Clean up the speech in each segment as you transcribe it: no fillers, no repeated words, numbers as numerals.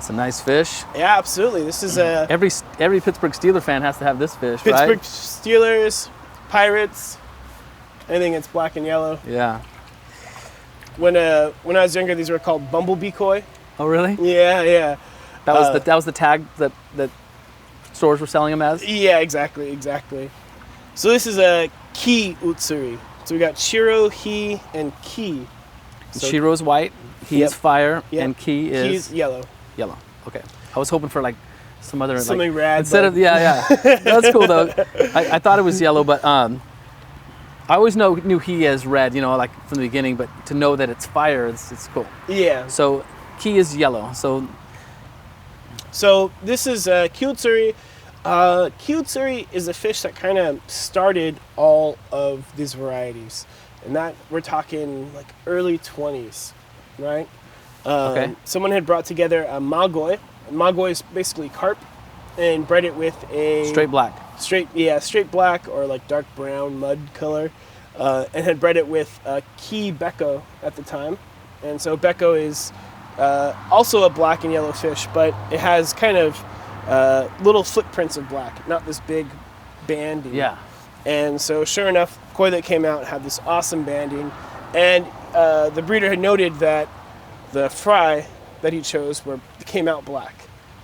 It's a nice fish. Yeah, absolutely. This is a Every Pittsburgh Steelers fan has to have this fish, Pittsburgh right? Steelers, Pirates, anything that's black and yellow. Yeah. When I was younger, these were called bumblebee koi. Oh, really? Yeah. That was the tag that stores were selling them as? Yeah, exactly. So this is a Ki Utsuri. So we got Shiro, He, and Ki. So Shiro's white, He is fire, and Ki is Ki's yellow. Yellow. Okay. I was hoping for like some other Something like, rad. instead of that's cool though. I thought it was yellow, but I always knew He as red, like from the beginning. But to know that it's fire, it's cool. Yeah. So Ki is yellow. So this is Ki Utsuri. Ki Utsuri is a fish that kind of started all of these varieties, and that we're talking like early 20s, right? Okay. Someone had brought together a magoi. Magoi is basically carp, and bred it with a Straight black. Straight black or like dark brown mud color, and had bred it with Ki Beko at the time. And so Beko is also a black and yellow fish, but it has kind of little footprints of black, not this big banding. Yeah. And so sure enough, koi that came out had this awesome banding, and the breeder had noted that the fry that he chose came out black.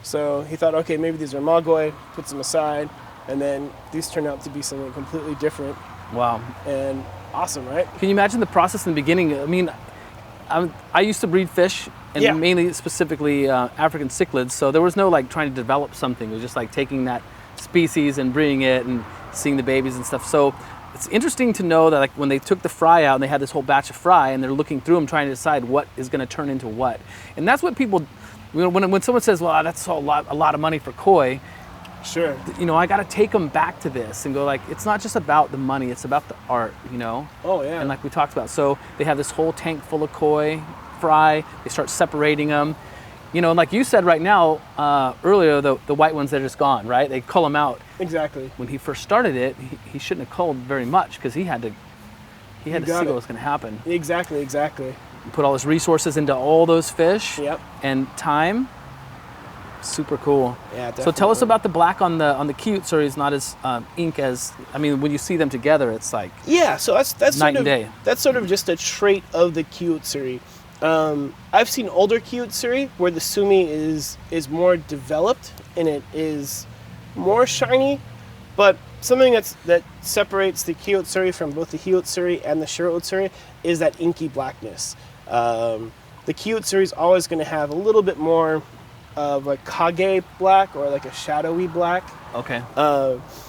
So he thought, okay, maybe these are magoi, puts them aside, and then these turned out to be something completely different. Wow. And awesome, right? Can you imagine the process in the beginning? I mean, I used to breed fish, and mainly specifically African cichlids, so there was no like trying to develop something. It was just like taking that species and breeding it and seeing the babies and stuff. So it's interesting to know that like when they took the fry out and they had this whole batch of fry and they're looking through them trying to decide what is going to turn into what. And that's what people, when someone says, well, that's a lot of money for koi, sure. I got to take them back to this and go like, it's not just about the money, it's about the art, Oh, yeah. And like we talked about, so they have this whole tank full of koi, fry, they start separating them. And like you said right now, earlier, the white ones, they're just gone, right? They cull them out. Exactly. When he first started it, he shouldn't have culled very much because he had to see what was going to happen. Exactly. Put all his resources into all those fish. Yep. And time. Super cool. Yeah, definitely. So tell us about the black on the Ki Utsuri. Is not as ink as, when you see them together, it's like so that's night and day. That's sort of just a trait of the Ki Utsuri. I've seen older Ki Utsuri where the sumi is more developed and it is more shiny, but something that separates the Ki Utsuri from both the Hi Utsuri and the Shiro Utsuri is that inky blackness. The Ki Utsuri is always going to have a little bit more of like kage black or like a shadowy black. Okay.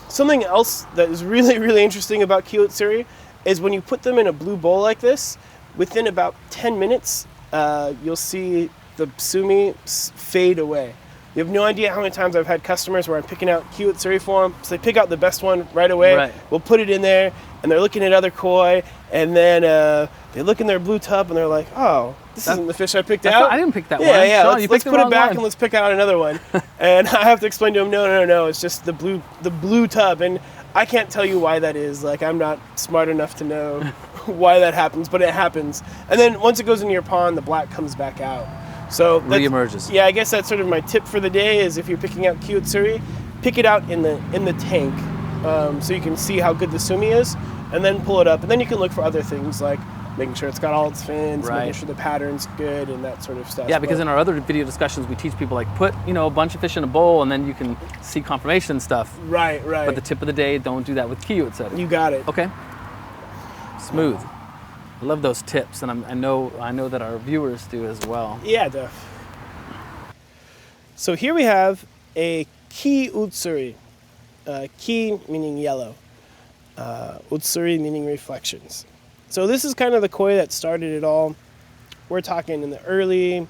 Something else that is really, really interesting about Ki Utsuri is when you put them in a blue bowl like this, within about 10 minutes, you'll see the sumi fade away. You have no idea how many times I've had customers where I'm picking out Ki Utsuri for them, so they pick out the best one right away. Right. We'll put it in there, and they're looking at other koi, and then they look in their blue tub, and they're like, oh, this isn't the fish I picked out. I didn't pick that one. Yeah, Shawn, let's put it back and let's pick out another one. And I have to explain to them, no, it's just the blue tub. And I can't tell you why that is. Like, I'm not smart enough to know why that happens, but it happens. And then once it goes into your pond, the black comes back out. So reemerges. Yeah, I guess that's sort of my tip for the day is if you're picking out Ki Utsuri, pick it out in the tank so you can see how good the sumi is, and then pull it up. And then you can look for other things like making sure it's got all its fins, making sure the pattern's good, and that sort of stuff. Yeah, because in our other video discussions, we teach people like put a bunch of fish in a bowl, and then you can see confirmation stuff. Right. But the tip of the day, don't do that with Ki Utsuri. You got it. Okay. Smooth. I love those tips, and I know that our viewers do as well. Yeah, Def. So here we have a Ki Utsuri. Ki meaning yellow. Utsuri meaning reflections. So this is kind of the koi that started it all. We're talking in the early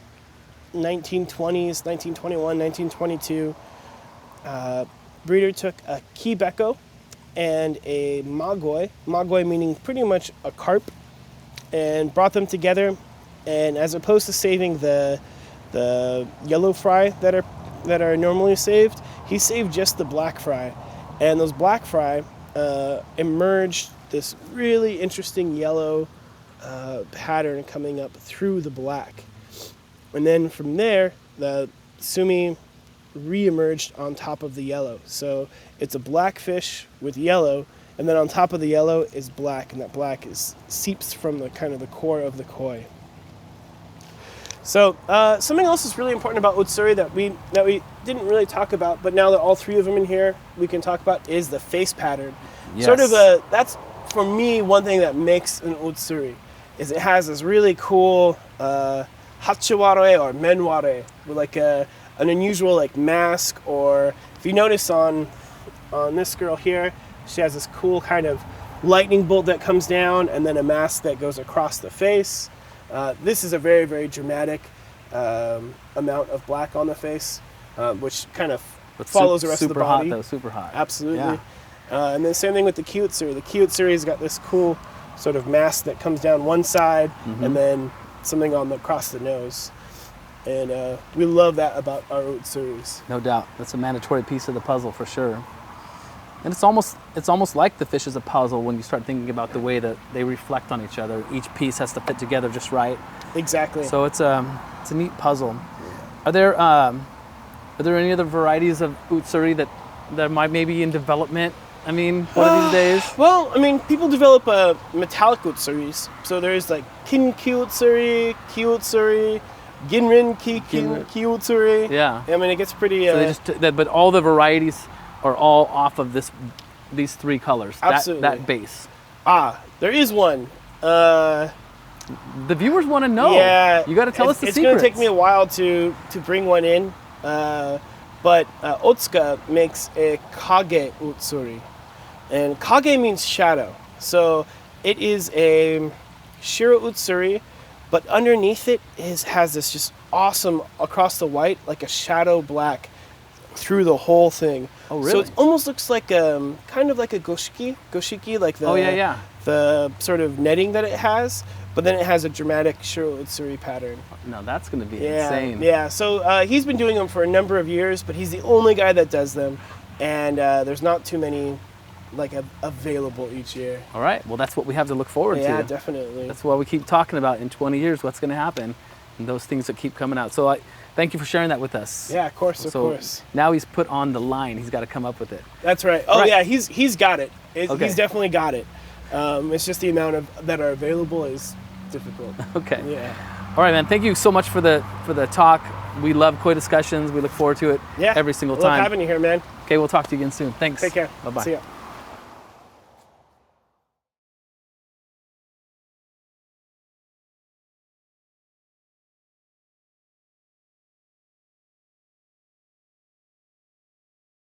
1920s, 1921, 1922. Breeder took a Ki Beko and a magoi meaning pretty much a carp, and brought them together. And as opposed to saving the yellow fry that are normally saved, he saved just the black fry. And those black fry emerged this really interesting yellow pattern coming up through the black. And then from there, the sumi re-emerged on top of the yellow. So it's a black fish with yellow, and then on top of the yellow is black, and that black seeps from the kind of the core of the koi. So something else that's really important about Utsuri that we didn't really talk about, but now that all three of them in here, we can talk about, is the face pattern. Yes. That's for me one thing that makes an Utsuri, is it has this really cool hachiware or menware with like an unusual like mask, or if you notice on this girl here, she has this cool kind of lightning bolt that comes down and then a mask that goes across the face. This is a very, very dramatic amount of black on the face, which kind of follows the rest of the body. Super hot though, super hot. Absolutely. Yeah. And then same thing with the Ki Utsuri. The Ki Utsuri has got this cool sort of mask that comes down one side and then something across the nose. And we love that about our Utsuris. No doubt. That's a mandatory piece of the puzzle for sure. And it's almost like the fish is a puzzle when you start thinking about the way that they reflect on each other. Each piece has to fit together just right. Exactly. So it's a neat puzzle. Are there any other varieties of Utsuri that might maybe in development? I mean, one of these days? Well, I mean, people develop metallic Utsuris. So there's like Kin Ki Utsuri, Ki Utsuri, Ginrin Ki Utsuri. Yeah. I mean, it gets pretty. But all the varieties are all off of these three colors. Absolutely. That base. There is one. The viewers want to know. Yeah. You got to tell us the secrets. It's going to take me a while to bring one in. But Otsuka makes a Kage Utsuri. And Kage means shadow. So it is a Shiro Utsuri, but underneath it has this just awesome, across the white, like a shadow black through the whole thing. Oh, really? So it almost looks like kind of like a goshiki, like the sort of netting that it has, but then it has a dramatic Shiro Utsuri pattern. No, that's going to be insane. Yeah, so he's been doing them for a number of years, but he's the only guy that does them, and there's not too many available each year. All right, well, that's what we have to look forward to. Yeah, definitely. That's what we keep talking about in 20 years, what's going to happen, and those things that keep coming out. So thank you for sharing that with us. Yeah, of course. Now he's put on the line. He's got to come up with it. That's right. Oh, right. Yeah, he's got it. Okay. He's definitely got it. It's just the amount that are available is difficult. Okay. Yeah. All right, man. Thank you so much for the talk. We love koi discussions. We look forward to it every single time. Love having you here, man. Okay, we'll talk to you again soon. Thanks. Take care. Bye-bye. See ya.